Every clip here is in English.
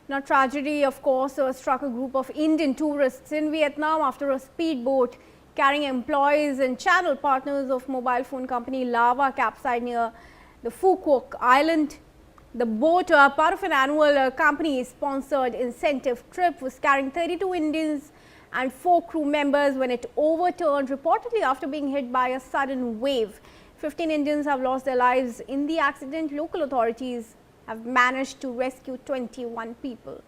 Now, tragedy, of course, struck a group of Indian tourists in Vietnam after a speedboat carrying employees and channel partners of mobile phone company Lava capsized near the Phu Quoc island. The boat, part of an annual company-sponsored incentive trip, was carrying 32 Indians and 4 crew members when it overturned, reportedly after being hit by a sudden wave. 15 Indians have lost their lives in the accident. Local authorities have managed to rescue 21 people.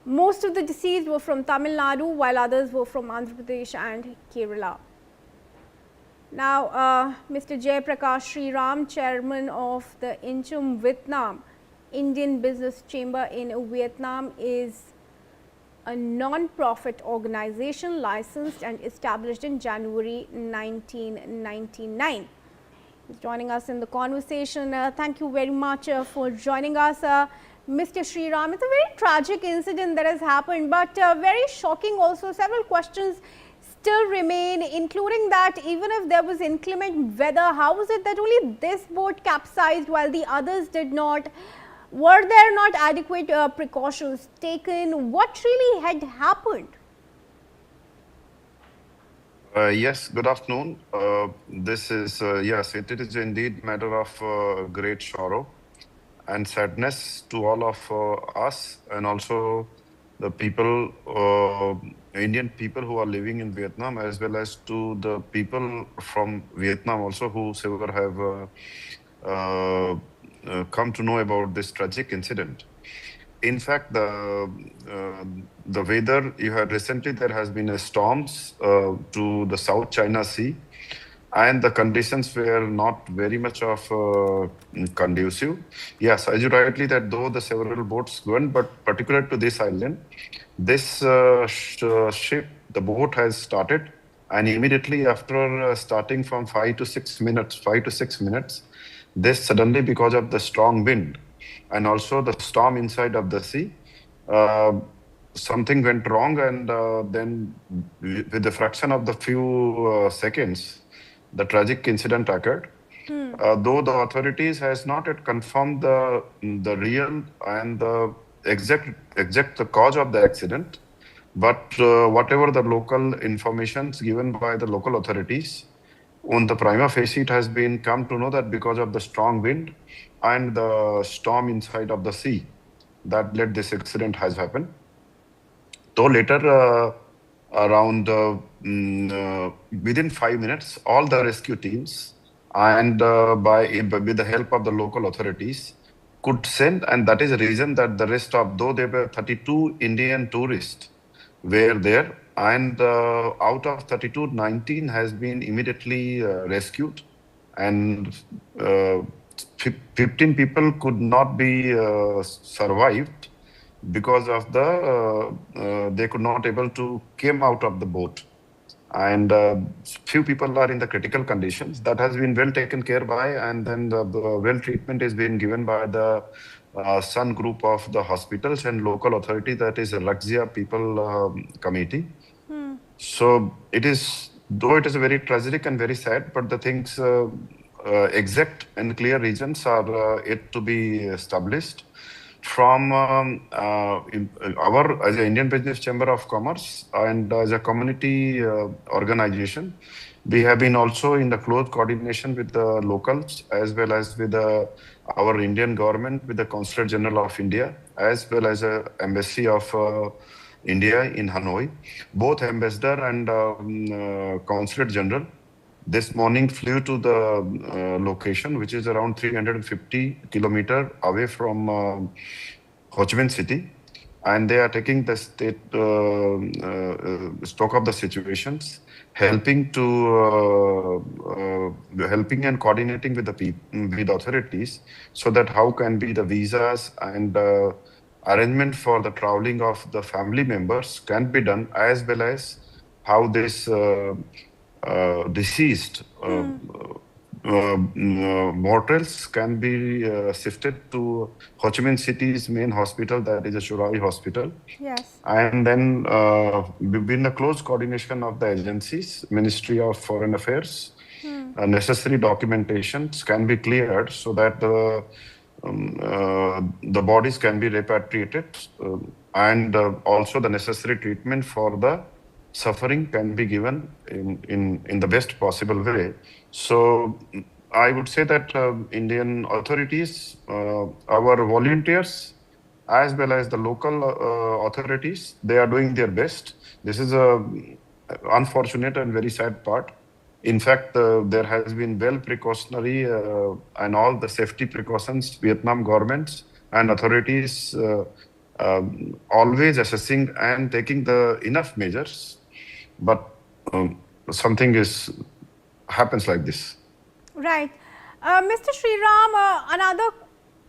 Most of the deceased were from Tamil Nadu, while others were from Andhra Pradesh and Kerala. Now, Mr. Prakash Shriram, chairman of the Incheon Vietnam Indian Business Chamber in Vietnam, is a non-profit organization licensed and established in January 1999. He's joining us in the conversation. Thank you very much for joining us, Mr. Shriram. It's a very tragic incident that has happened, but very shocking also. Several questions still remain, including that even if there was inclement weather, how was it that only this boat capsized while the others did not? Were there not adequate precautions taken? What really had happened? Yes, good afternoon. This is, yes, it is indeed matter of great sorrow and sadness to all of us, and also the people, Indian people who are living in Vietnam, as well as to the people from Vietnam also who have come to know about this tragic incident. In fact, the weather, you had recently, there has been a storms to the South China Sea, and the conditions were not very much of conducive. Yes, as you rightly that though the several boats went, but particular to this island, this ship, the boat has started, and immediately after starting from 5 to 6 minutes, this suddenly, because of the strong wind and also the storm inside of the sea, something went wrong, and then with the fraction of the few seconds, the tragic incident occurred. Though the authorities has not yet confirmed the real and the exact the cause of the accident, but whatever the local information given by the local authorities, on the prima facie, it has been come to know that because of the strong wind and the storm inside of the sea, that led this accident has happened. Though later, around within 5 minutes, all the rescue teams and with the help of the local authorities could send, and that is the reason that the rest of, though there were 32 Indian tourists were there, and out of 32, 19 has been immediately rescued, and 15 people could not be survived because of they could not able to came out of the boat, and few people are in the critical conditions. That has been well taken care by, and then the well treatment is being given by the Sun group of the hospitals and local authority, that is a Laxia people committee. So it is, though it is very tragic and very sad, but the things exact and clear reasons are yet to be established. From our, as an Indian Business Chamber of Commerce and as a community organization, we have been also in the close coordination with the locals, as well as with our Indian government, with the Consulate General of India, as well as the Embassy of India in Hanoi. Both Ambassador and Consulate General this morning flew to the location, which is around 350 kilometers away from Ho Chi Minh City, and they are taking the state stock of the situations, helping and coordinating with the authorities, so that how can be the visas and arrangement for the traveling of the family members can be done, as well as how this deceased mortals can be shifted to Ho Chi Minh City's main hospital, that is a Shurai Hospital. Yes. And then within the close coordination of the agencies, Ministry of Foreign Affairs, necessary documentations can be cleared so that the bodies can be repatriated, and also the necessary treatment for the suffering can be given in the best possible way. So I would say that Indian authorities, our volunteers, as well as the local authorities, they are doing their best. This is a unfortunate and very sad part. In fact, there has been well precautionary and all the safety precautions, Vietnam governments and authorities always assessing and taking the enough measures, but something happens like this. Right. Mr. Shriram, another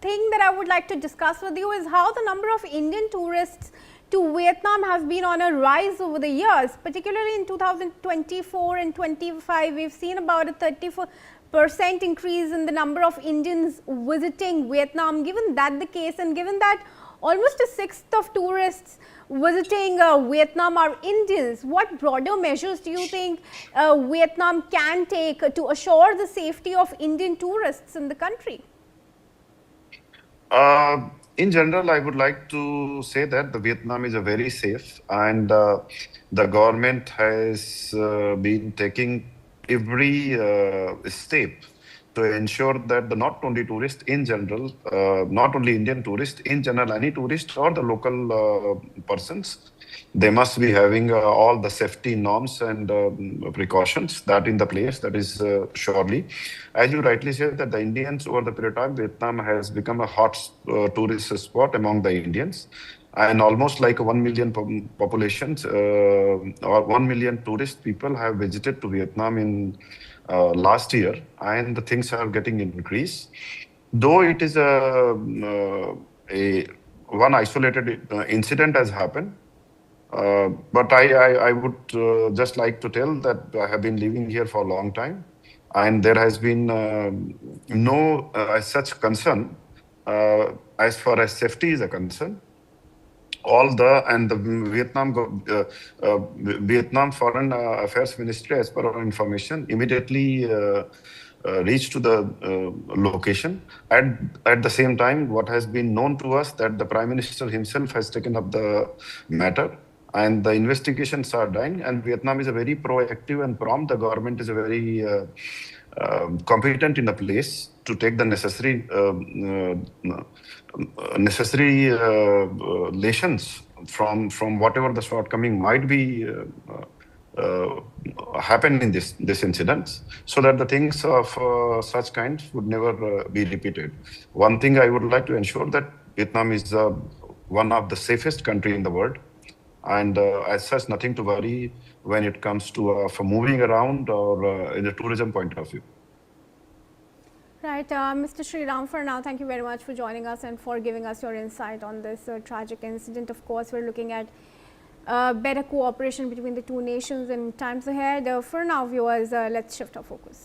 thing that I would like to discuss with you is how the number of Indian tourists to Vietnam has been on a rise over the years, particularly in 2024 and 25. We've seen about a 34% increase in the number of Indians visiting Vietnam. Given that the case, and given that almost a sixth of tourists visiting Vietnam are Indians, what broader measures do you think Vietnam can take to assure the safety of Indian tourists in the country? In general, I would like to say that the Vietnam is a very safe, and the government has been taking every step to ensure that the not only tourists in general, not only Indian tourists in general, any tourist or the local persons, they must be having all the safety norms and precautions that in the place. That is surely, as you rightly said, that the Indians over the period of time, Vietnam has become a hot tourist spot among the Indians, and almost like 1 million populations or 1 million tourist people have visited to Vietnam in last year, and the things are getting increased. Though it is a one isolated incident has happened, but I would just like to tell that I have been living here for a long time, and there has been no such concern as far as safety is a concern. All the Vietnam Foreign Affairs Ministry, as per our information, immediately reached to the location. At the same time, what has been known to us that the Prime Minister himself has taken up the matter, and the investigations are done. And Vietnam is a very proactive and prompt. The government is a very competent in the place to take the necessary lessons from whatever the shortcoming might be happen in this incident, so that the things of such kinds would never be repeated. One thing I would like to ensure that Vietnam is one of the safest country in the world, and as such, nothing to worry when it comes to for moving around or in a tourism point of view. Right, Mr. Shriram, for now, thank you very much for joining us and for giving us your insight on this tragic incident. Of course, we're looking at better cooperation between the two nations in times ahead. For now, viewers, let's shift our focus.